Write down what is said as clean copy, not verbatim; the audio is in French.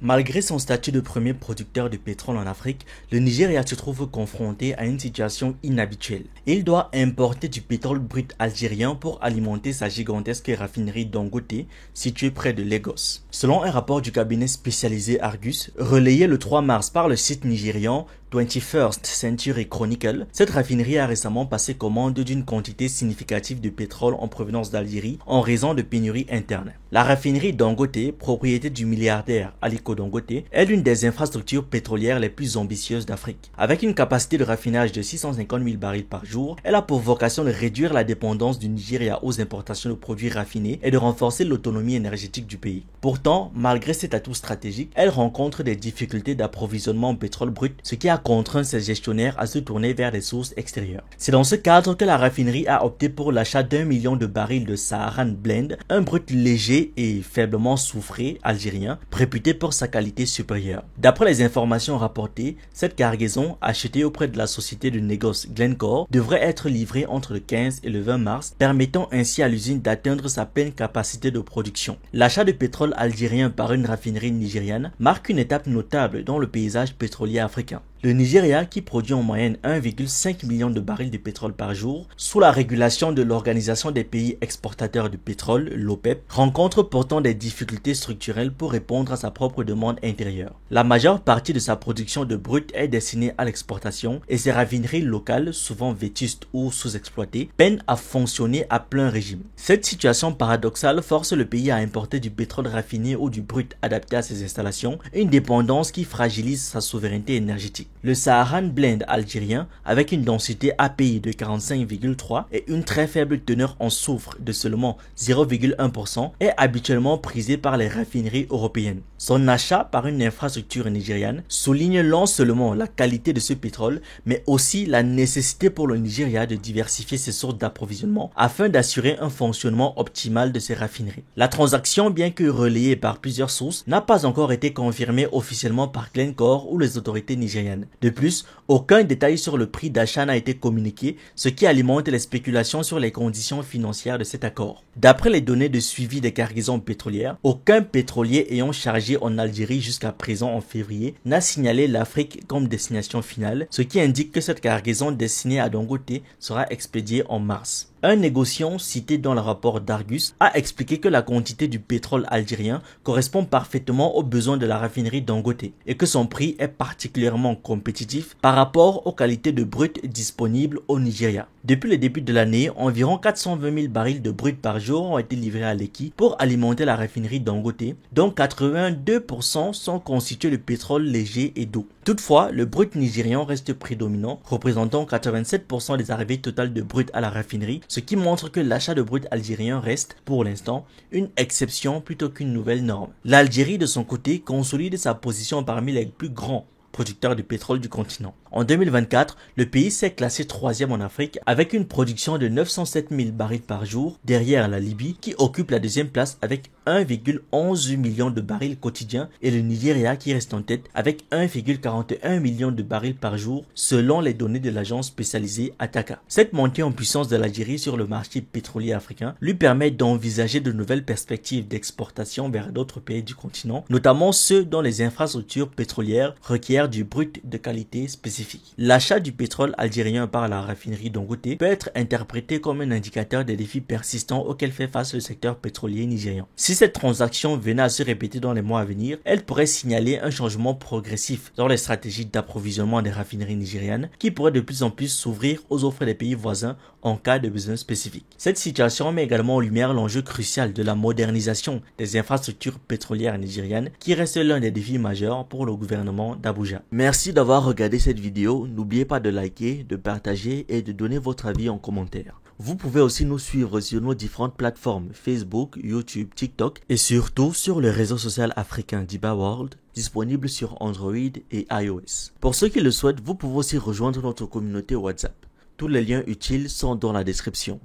Malgré son statut de premier producteur de pétrole en Afrique, le Nigeria se trouve confronté à une situation inhabituelle. Il doit importer du pétrole brut algérien pour alimenter sa gigantesque raffinerie Dangote, située près de Lagos. Selon un rapport du cabinet spécialisé Argus, relayé le 3 mars par le site nigérian 21st Century Chronicle, cette raffinerie a récemment passé commande d'une quantité significative de pétrole en provenance d'Algérie en raison de pénuries internes. La raffinerie Dangote, propriété du milliardaire Aliko Dangote, est l'une des infrastructures pétrolières les plus ambitieuses d'Afrique. Avec une capacité de raffinage de 650 000 barils par jour, elle a pour vocation de réduire la dépendance du Nigeria aux importations de produits raffinés et de renforcer l'autonomie énergétique du pays. Pourtant, malgré cet atout stratégique, elle rencontre des difficultés d'approvisionnement en pétrole brut, ce qui a contraint ses gestionnaires à se tourner vers des sources extérieures. C'est dans ce cadre que la raffinerie a opté pour l'achat d'1 million de barils de Saharan Blend, un brut léger et faiblement soufré algérien, réputé pour sa qualité supérieure. D'après les informations rapportées, cette cargaison, achetée auprès de la société de négoce Glencore, devrait être livrée entre le 15 et le 20 mars, permettant ainsi à l'usine d'atteindre sa pleine capacité de production. L'achat de pétrole algérien par une raffinerie nigériane marque une étape notable dans le paysage pétrolier africain. Le Nigeria, qui produit en moyenne 1,5 million de barils de pétrole par jour, sous la régulation de l'Organisation des pays exportateurs de pétrole, l'OPEP, rencontre pourtant des difficultés structurelles pour répondre à sa propre demande intérieure. La majeure partie de sa production de brut est destinée à l'exportation et ses raffineries locales, souvent vétustes ou sous-exploitées, peinent à fonctionner à plein régime. Cette situation paradoxale force le pays à importer du pétrole raffiné ou du brut adapté à ses installations, une dépendance qui fragilise sa souveraineté énergétique. Le Saharan Blend algérien, avec une densité API de 45,3 et une très faible teneur en soufre de seulement 0,1%, est habituellement prisé par les raffineries européennes. Son achat par une infrastructure nigériane souligne non seulement la qualité de ce pétrole, mais aussi la nécessité pour le Nigeria de diversifier ses sources d'approvisionnement afin d'assurer un fonctionnement optimal de ses raffineries. La transaction, bien que relayée par plusieurs sources, n'a pas encore été confirmée officiellement par Glencore ou les autorités nigérianes. De plus, aucun détail sur le prix d'achat n'a été communiqué, ce qui alimente les spéculations sur les conditions financières de cet accord. D'après les données de suivi des cargaisons pétrolières, aucun pétrolier ayant chargé en Algérie jusqu'à présent en février n'a signalé l'Afrique comme destination finale, ce qui indique que cette cargaison destinée à Dangote sera expédiée en mars. Un négociant cité dans le rapport d'Argus a expliqué que la quantité du pétrole algérien correspond parfaitement aux besoins de la raffinerie Dangote et que son prix est particulièrement compétitif par rapport aux qualités de brut disponibles au Nigeria. Depuis le début de l'année, environ 420 000 barils de brut par jour ont été livrés à Lekki pour alimenter la raffinerie Dangote, dont 82% sont constitués de pétrole léger et d'eau. Toutefois, le brut nigérian reste prédominant, représentant 87% des arrivées totales de brut à la raffinerie, ce qui montre que l'achat de brut algérien reste, pour l'instant, une exception plutôt qu'une nouvelle norme. L'Algérie, de son côté, consolide sa position parmi les plus grands producteurs de pétrole du continent. En 2024, le pays s'est classé 3e en Afrique avec une production de 907 000 barils par jour, derrière la Libye qui occupe la 2e place avec 1,11 million de barils quotidiens et le Nigeria qui reste en tête avec 1,41 million de barils par jour selon les données de l'agence spécialisée Ataka. Cette montée en puissance de l'Algérie sur le marché pétrolier africain lui permet d'envisager de nouvelles perspectives d'exportation vers d'autres pays du continent, notamment ceux dont les infrastructures pétrolières requièrent du brut de qualité spécifique. L'achat du pétrole algérien par la raffinerie Dangote peut être interprété comme un indicateur des défis persistants auxquels fait face le secteur pétrolier nigérian. Si cette transaction venait à se répéter dans les mois à venir, elle pourrait signaler un changement progressif dans les stratégies d'approvisionnement des raffineries nigérianes qui pourraient de plus en plus s'ouvrir aux offres des pays voisins en cas de besoin spécifique. Cette situation met également en lumière l'enjeu crucial de la modernisation des infrastructures pétrolières nigérianes qui reste l'un des défis majeurs pour le gouvernement d'Abuja. Merci d'avoir regardé cette vidéo. N'oubliez pas de liker, de partager et de donner votre avis en commentaire. Vous pouvez aussi nous suivre sur nos différentes plateformes Facebook, YouTube, TikTok et surtout sur le réseau social africain Diba World, disponible sur Android et iOS. Pour ceux qui le souhaitent, vous pouvez aussi rejoindre notre communauté WhatsApp. Tous les liens utiles sont dans la description.